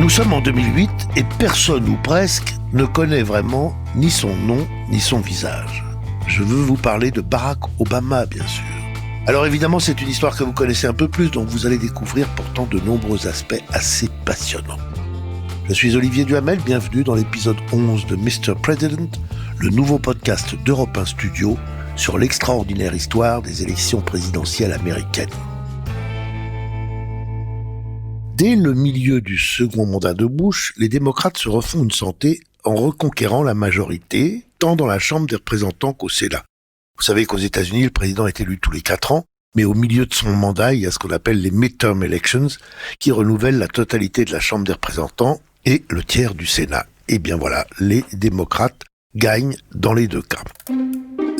Nous sommes en 2008 et personne ou presque ne connaît vraiment ni son nom ni son visage. Je veux vous parler de Barack Obama, bien sûr. Alors évidemment, c'est une histoire que vous connaissez un peu plus, donc vous allez découvrir pourtant de nombreux aspects assez passionnants. Je suis Olivier Duhamel, bienvenue dans l'épisode 11 de Mr. President, le nouveau podcast d'Europe 1 Studio sur l'extraordinaire histoire des élections présidentielles américaines. Dès le milieu du second mandat de Bush, les démocrates se refont une santé en reconquérant la majorité, tant dans la Chambre des représentants qu'au Sénat. Vous savez qu'aux États-Unis, le président est élu tous les 4 ans, mais au milieu de son mandat, il y a ce qu'on appelle les midterm elections, qui renouvellent la totalité de la Chambre des représentants et le tiers du Sénat. Et bien voilà, les démocrates gagnent dans les deux cas.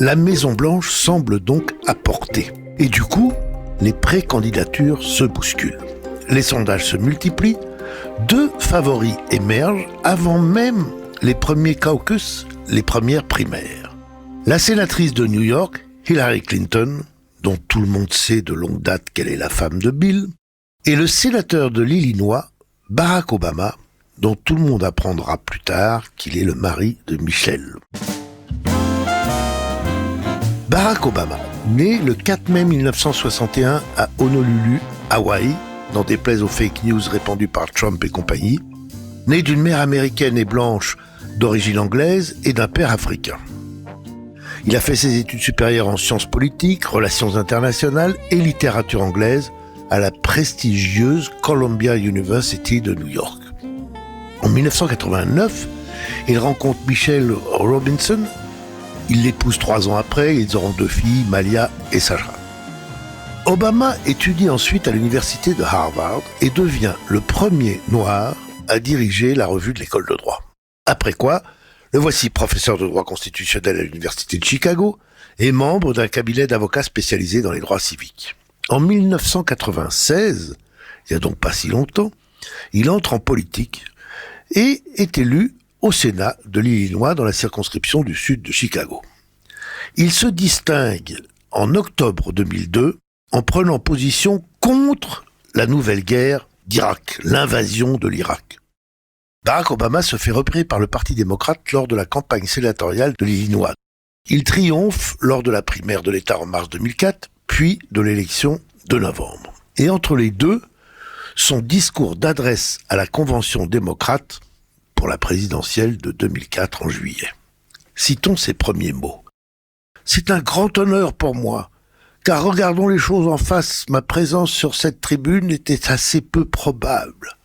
La Maison-Blanche semble donc à portée. Et du coup, les pré-candidatures se bousculent. Les sondages se multiplient, 2 favoris émergent avant même les premiers caucus, les premières primaires. La sénatrice de New York, Hillary Clinton, dont tout le monde sait de longue date qu'elle est la femme de Bill, et le sénateur de l'Illinois, Barack Obama, dont tout le monde apprendra plus tard qu'il est le mari de Michelle. Barack Obama, né le 4 mai 1961 à Honolulu, Hawaï, n'en déplaise aux fake news répandues par Trump et compagnie, né d'une mère américaine et blanche d'origine anglaise et d'un père africain. Il a fait ses études supérieures en sciences politiques, relations internationales et littérature anglaise à la prestigieuse Columbia University de New York. En 1989, il rencontre Michelle Robinson. Il l'épouse 3 ans après, ils auront 2 filles, Malia et Sasha. Obama étudie ensuite à l'université de Harvard et devient le premier noir à diriger la revue de l'école de droit. Après quoi, le voici professeur de droit constitutionnel à l'université de Chicago et membre d'un cabinet d'avocats spécialisé dans les droits civiques. En 1996, il n'y a donc pas si longtemps, il entre en politique et est élu au Sénat de l'Illinois dans la circonscription du sud de Chicago. Il se distingue en octobre 2002 en prenant position contre la nouvelle guerre d'Irak, l'invasion de l'Irak. Barack Obama se fait repérer par le Parti démocrate lors de la campagne sénatoriale de l'Illinois. Il triomphe lors de la primaire de l'État en mars 2004, puis de l'élection de novembre. Et entre les deux, son discours d'adresse à la Convention démocrate pour la présidentielle de 2004 en juillet. Citons ses premiers mots. « C'est un grand honneur pour moi, car regardons les choses en face, ma présence sur cette tribune était assez peu probable. »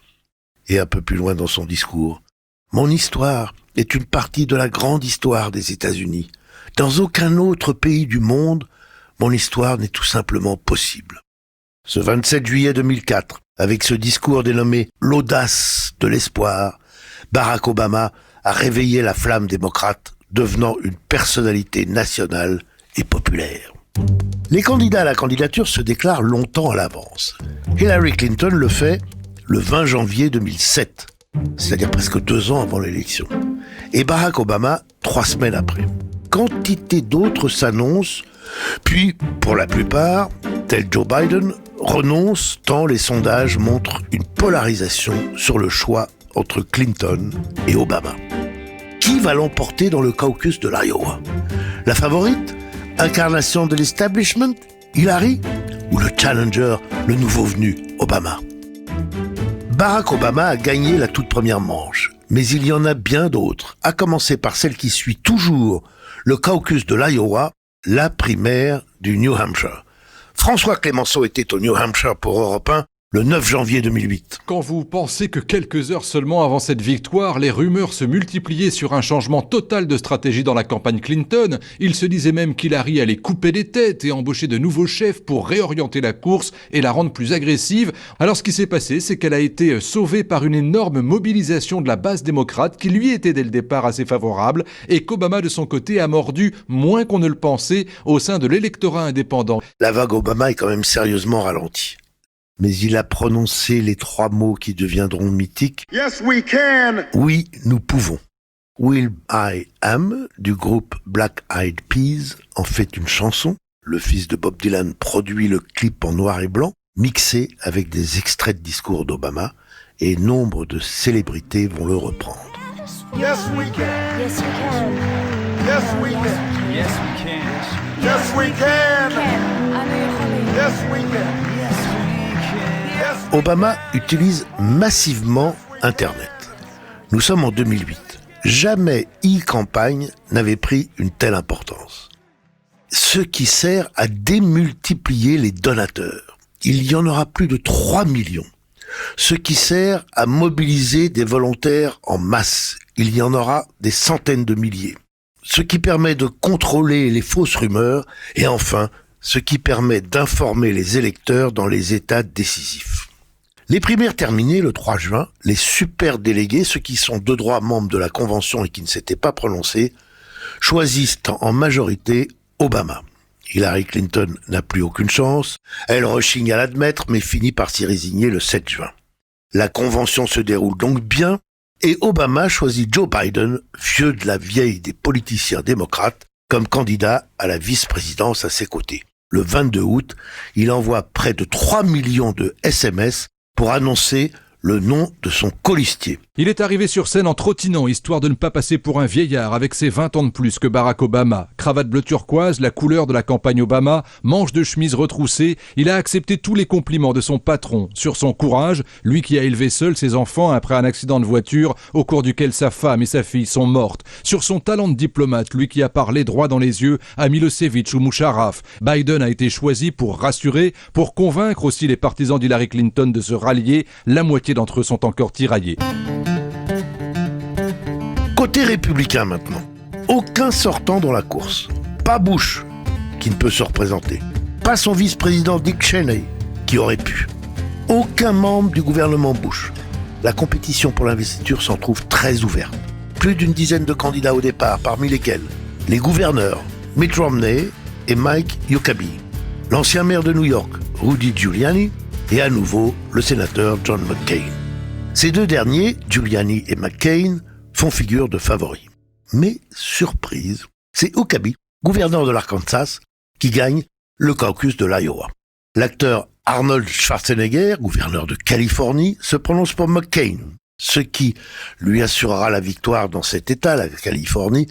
Et un peu plus loin dans son discours, « Mon histoire est une partie de la grande histoire des États-Unis. Dans aucun autre pays du monde, mon histoire n'est tout simplement possible. » Ce 27 juillet 2004, avec ce discours dénommé « L'audace de l'espoir », Barack Obama a réveillé la flamme démocrate, devenant une personnalité nationale et populaire. Les candidats à la candidature se déclarent longtemps à l'avance. Hillary Clinton le fait le 20 janvier 2007, c'est-à-dire presque 2 ans avant l'élection. Et Barack Obama, 3 semaines après. Quantité d'autres s'annoncent, puis, pour la plupart, tel Joe Biden, renoncent tant les sondages montrent une polarisation sur le choix entre Clinton et Obama. Qui va l'emporter dans le caucus de l'Iowa ? La favorite ? Incarnation de l'establishment, Hillary, ou le challenger, le nouveau venu, Obama. Barack Obama a gagné la toute première manche, mais il y en a bien d'autres, à commencer par celle qui suit toujours le caucus de l'Iowa, la primaire du New Hampshire. François Clemenceau était au New Hampshire pour Europe 1 le 9 janvier 2008. Quand vous pensez que quelques heures seulement avant cette victoire, les rumeurs se multipliaient sur un changement total de stratégie dans la campagne Clinton, il se disait même qu'Hillary allait couper des têtes et embaucher de nouveaux chefs pour réorienter la course et la rendre plus agressive. Alors ce qui s'est passé, c'est qu'elle a été sauvée par une énorme mobilisation de la base démocrate qui lui était dès le départ assez favorable et qu'Obama de son côté a mordu moins qu'on ne le pensait au sein de l'électorat indépendant. La vague Obama est quand même sérieusement ralentie. Mais il a prononcé les 3 mots qui deviendront mythiques. Yes, we can. Oui, nous pouvons. Will I Am du groupe Black Eyed Peas en fait une chanson. Le fils de Bob Dylan produit le clip en noir et blanc, mixé avec des extraits de discours d'Obama, et nombre de célébrités vont le reprendre. Yes, we can. Yes, we can. Yes, we can. Yes, we can. Yes, we can. Yes, we can. Yes, we can. Obama utilise massivement Internet. Nous sommes en 2008. Jamais e-campagne n'avait pris une telle importance. Ce qui sert à démultiplier les donateurs. Il y en aura plus de 3 millions. Ce qui sert à mobiliser des volontaires en masse. Il y en aura des centaines de milliers. Ce qui permet de contrôler les fausses rumeurs. Et enfin, ce qui permet d'informer les électeurs dans les états décisifs. Les primaires terminées le 3 juin, les superdélégués, ceux qui sont de droit membres de la Convention et qui ne s'étaient pas prononcés, choisissent en majorité Obama. Hillary Clinton n'a plus aucune chance, elle rechigne à l'admettre mais finit par s'y résigner le 7 juin. La Convention se déroule donc bien et Obama choisit Joe Biden, vieux de la vieille des politiciens démocrates, comme candidat à la vice-présidence à ses côtés. Le 22 août, il envoie près de 3 millions de SMS pour annoncer le nom de son colistier. Il est arrivé sur scène en trottinant, histoire de ne pas passer pour un vieillard avec ses 20 ans de plus que Barack Obama. Cravate bleu turquoise, la couleur de la campagne Obama, manche de chemise retroussée, il a accepté tous les compliments de son patron. Sur son courage, lui qui a élevé seul ses enfants après un accident de voiture au cours duquel sa femme et sa fille sont mortes. Sur son talent de diplomate, lui qui a parlé droit dans les yeux à Milosevic ou Musharraf. Biden a été choisi pour rassurer, pour convaincre aussi les partisans d'Hillary Clinton de se rallier. La moitié d'entre eux sont encore tiraillés. Côté républicain maintenant, aucun sortant dans la course. Pas Bush, qui ne peut se représenter. Pas son vice-président Dick Cheney, qui aurait pu. Aucun membre du gouvernement Bush. La compétition pour l'investiture s'en trouve très ouverte. Plus d'une dizaine de candidats au départ, parmi lesquels les gouverneurs Mitt Romney et Mike Huckabee, l'ancien maire de New York Rudy Giuliani et à nouveau le sénateur John McCain. Ces deux derniers, Giuliani et McCain, font figure de favoris. Mais, surprise, c'est Huckabee, gouverneur de l'Arkansas, qui gagne le caucus de l'Iowa. L'acteur Arnold Schwarzenegger, gouverneur de Californie, se prononce pour McCain, ce qui lui assurera la victoire dans cet État, la Californie,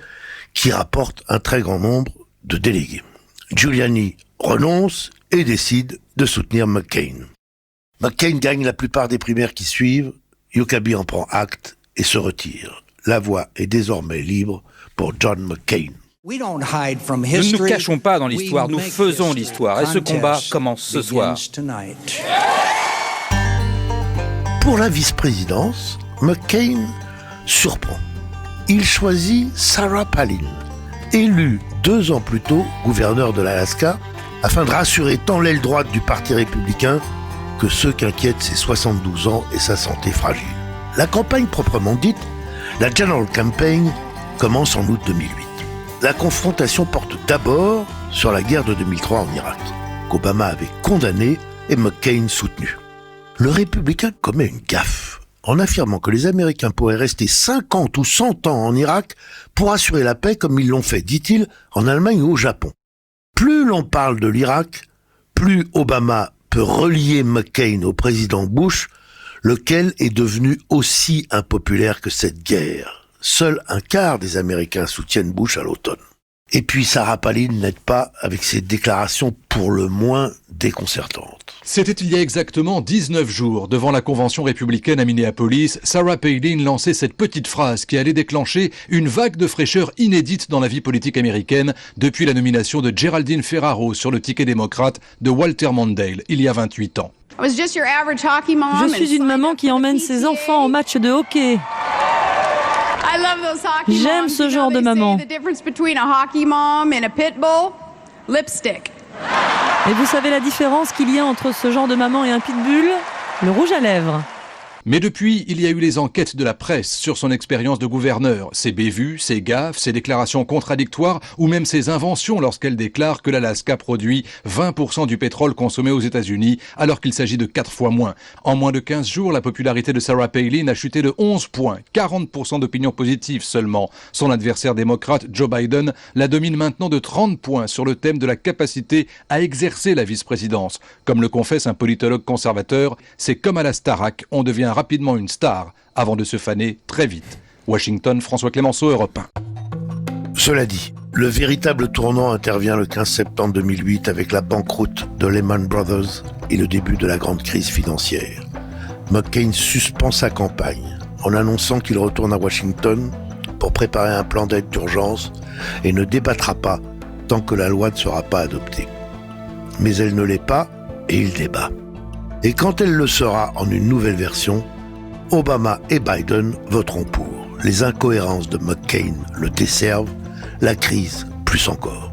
qui rapporte un très grand nombre de délégués. Giuliani renonce et décide de soutenir McCain. McCain gagne la plupart des primaires qui suivent, Huckabee en prend acte et se retire. La voie est désormais libre pour John McCain. Nous ne nous cachons pas dans l'histoire, nous faisons l'histoire. Et ce combat commence ce soir. Pour la vice-présidence, McCain surprend. Il choisit Sarah Palin, élue 2 ans plus tôt gouverneur de l'Alaska, afin de rassurer tant l'aile droite du Parti républicain que ceux qu'inquiètent ses 72 ans et sa santé fragile. La campagne proprement dite, la General Campaign, commence en août 2008. La confrontation porte d'abord sur la guerre de 2003 en Irak, qu'Obama avait condamnée et McCain soutenu. Le républicain commet une gaffe en affirmant que les Américains pourraient rester 50 ou 100 ans en Irak pour assurer la paix comme ils l'ont fait, dit-il, en Allemagne ou au Japon. Plus l'on parle de l'Irak, plus Obama peut relier McCain au président Bush, lequel est devenu aussi impopulaire que cette guerre. Seul un quart des Américains soutiennent Bush à l'automne. Et puis Sarah Palin n'aide pas avec ses déclarations pour le moins déconcertantes. C'était il y a exactement 19 jours, devant la convention républicaine à Minneapolis, Sarah Palin lançait cette petite phrase qui allait déclencher une vague de fraîcheur inédite dans la vie politique américaine depuis la nomination de Geraldine Ferraro sur le ticket démocrate de Walter Mondale il y a 28 ans. Je suis une maman qui emmène ses enfants au match de hockey. J'aime ce genre de maman. Et vous savez la différence qu'il y a entre ce genre de maman et un pitbull ? Le rouge à lèvres. Mais depuis, il y a eu les enquêtes de la presse sur son expérience de gouverneur, ses bévues, ses gaffes, ses déclarations contradictoires ou même ses inventions lorsqu'elle déclare que l'Alaska produit 20% du pétrole consommé aux États-Unis alors qu'il s'agit de 4 fois moins. En moins de 15 jours, la popularité de Sarah Palin a chuté de 11 points, 40% d'opinion positive seulement. Son adversaire démocrate, Joe Biden, la domine maintenant de 30 points sur le thème de la capacité à exercer la vice-présidence. Comme le confesse un politologue conservateur, c'est comme à la Starac, on devient devient rapidement une star, avant de se faner très vite. Washington, François Clémenceau, Europe 1. Cela dit, le véritable tournant intervient le 15 septembre 2008 avec la banqueroute de Lehman Brothers et le début de la grande crise financière. McCain suspend sa campagne en annonçant qu'il retourne à Washington pour préparer un plan d'aide d'urgence et ne débattra pas tant que la loi ne sera pas adoptée. Mais elle ne l'est pas et il débat. Et quand elle le sera en une nouvelle version, Obama et Biden voteront pour. Les incohérences de McCain le desservent, la crise plus encore.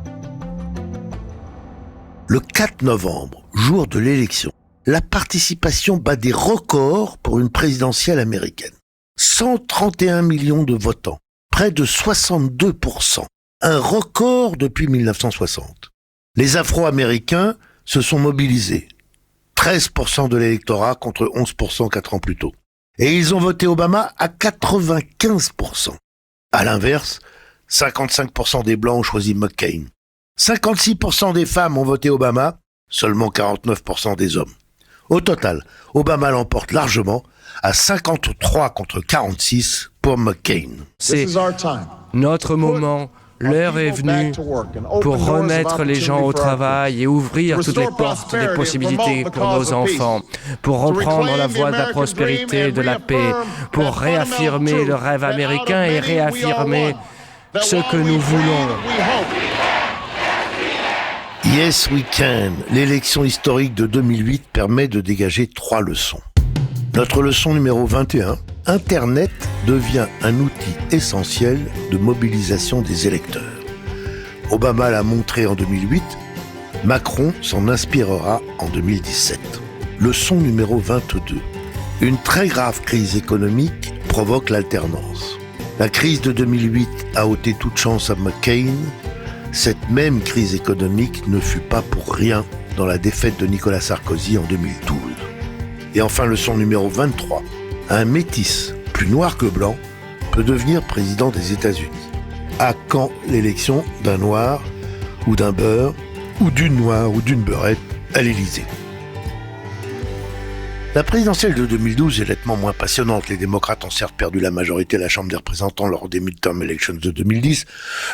Le 4 novembre, jour de l'élection, la participation bat des records pour une présidentielle américaine. 131 millions de votants, près de 62%, un record depuis 1960. Les Afro-Américains se sont mobilisés, 13% de l'électorat contre 11% 4 ans plus tôt. Et ils ont voté Obama à 95%. À l'inverse, 55% des Blancs ont choisi McCain. 56% des femmes ont voté Obama, seulement 49% des hommes. Au total, Obama l'emporte largement à 53 contre 46 pour McCain. C'est notre moment. L'heure est venue pour remettre les gens au travail et ouvrir toutes les portes des possibilités pour nos enfants, pour reprendre la voie de la prospérité et de la paix, pour réaffirmer le rêve américain et réaffirmer ce que nous voulons. Yes We Can, l'élection historique de 2008 permet de dégager 3 leçons. Notre leçon numéro 21, Internet devient un outil essentiel de mobilisation des électeurs. Obama l'a montré en 2008, Macron s'en inspirera en 2017. Leçon numéro 22, une très grave crise économique provoque l'alternance. La crise de 2008 a ôté toute chance à McCain. Cette même crise économique ne fut pas pour rien dans la défaite de Nicolas Sarkozy en 2012. Et enfin, leçon numéro 23, un métis, plus noir que blanc, peut devenir président des États-Unis. À quand l'élection d'un noir ou d'un beurre, ou d'une noire ou d'une beurrette à l'Élysée? La présidentielle de 2012 est nettement moins passionnante. Les démocrates ont certes perdu la majorité à la Chambre des représentants lors des midterm elections de 2010,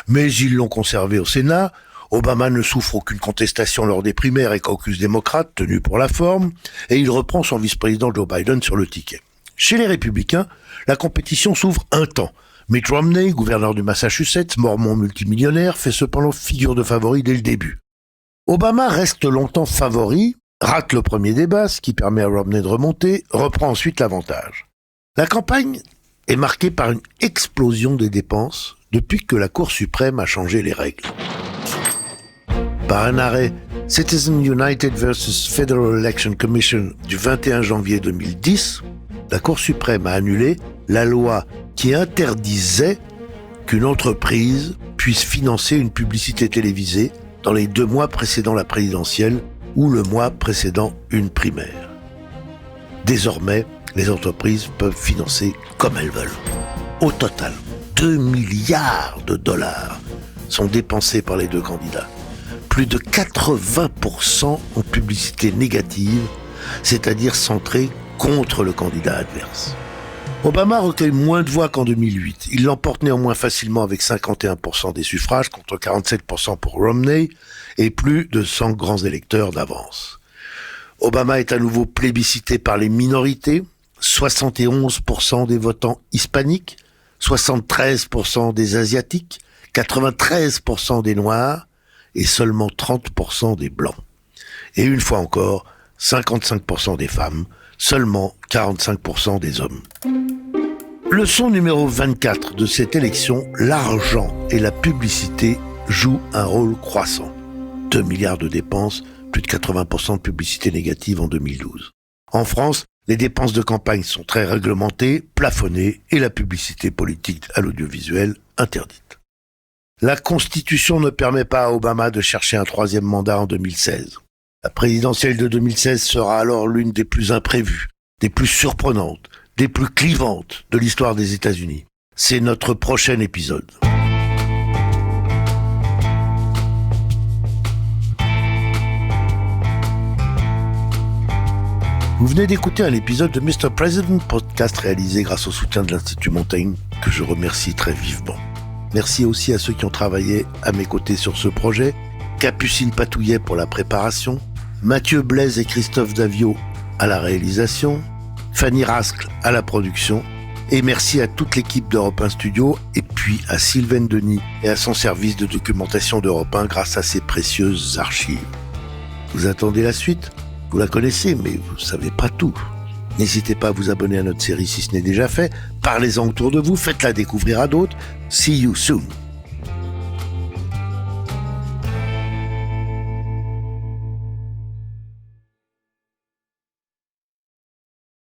mais ils l'ont conservée au Sénat. Obama ne souffre aucune contestation lors des primaires et caucus démocrates, tenus pour la forme, et il reprend son vice-président Joe Biden sur le ticket. Chez les républicains, la compétition s'ouvre un temps. Mitt Romney, gouverneur du Massachusetts, mormon multimillionnaire, fait cependant figure de favori dès le début. Obama reste longtemps favori, rate le premier débat, ce qui permet à Romney de remonter, reprend ensuite l'avantage. La campagne est marquée par une explosion des dépenses depuis que la Cour suprême a changé les règles. Par un arrêt Citizens United vs Federal Election Commission du 21 janvier 2010, la Cour suprême a annulé la loi qui interdisait qu'une entreprise puisse financer une publicité télévisée dans les 2 mois précédant la présidentielle ou le mois précédant une primaire. Désormais, les entreprises peuvent financer comme elles veulent. Au total, 2 milliards de dollars sont dépensés par les 2 candidats. Plus de 80% en publicité négative, c'est-à-dire centrée contre le candidat adverse. Obama recueille moins de voix qu'en 2008. Il l'emporte néanmoins facilement avec 51% des suffrages contre 47% pour Romney et plus de 100 grands électeurs d'avance. Obama est à nouveau plébiscité par les minorités, 71% des votants hispaniques, 73% des asiatiques, 93% des noirs et seulement 30% des blancs. Et une fois encore, 55% des femmes, seulement 45% des hommes. Leçon numéro 24 de cette élection, l'argent et la publicité jouent un rôle croissant. 2 milliards de dépenses, plus de 80% de publicité négative en 2012. En France, les dépenses de campagne sont très réglementées, plafonnées et la publicité politique à l'audiovisuel interdite. La Constitution ne permet pas à Obama de chercher un 3e mandat en 2016. La présidentielle de 2016 sera alors l'une des plus imprévues, des plus surprenantes, des plus clivantes de l'histoire des États-Unis. C'est notre prochain épisode. Vous venez d'écouter un épisode de Mr. President, podcast réalisé grâce au soutien de l'Institut Montaigne, que je remercie très vivement. Merci aussi à ceux qui ont travaillé à mes côtés sur ce projet, Capucine Patouillet pour la préparation, Mathieu Blaise et Christophe Davio à la réalisation, Fanny Rascle à la production, et merci à toute l'équipe d'Europe 1 Studio, et puis à Sylvain Denis et à son service de documentation d'Europe 1 grâce à ses précieuses archives. Vous attendez la suite ? Vous la connaissez, mais vous ne savez pas tout. N'hésitez pas à vous abonner à notre série si ce n'est déjà fait. Parlez-en autour de vous, faites-la découvrir à d'autres. See you soon.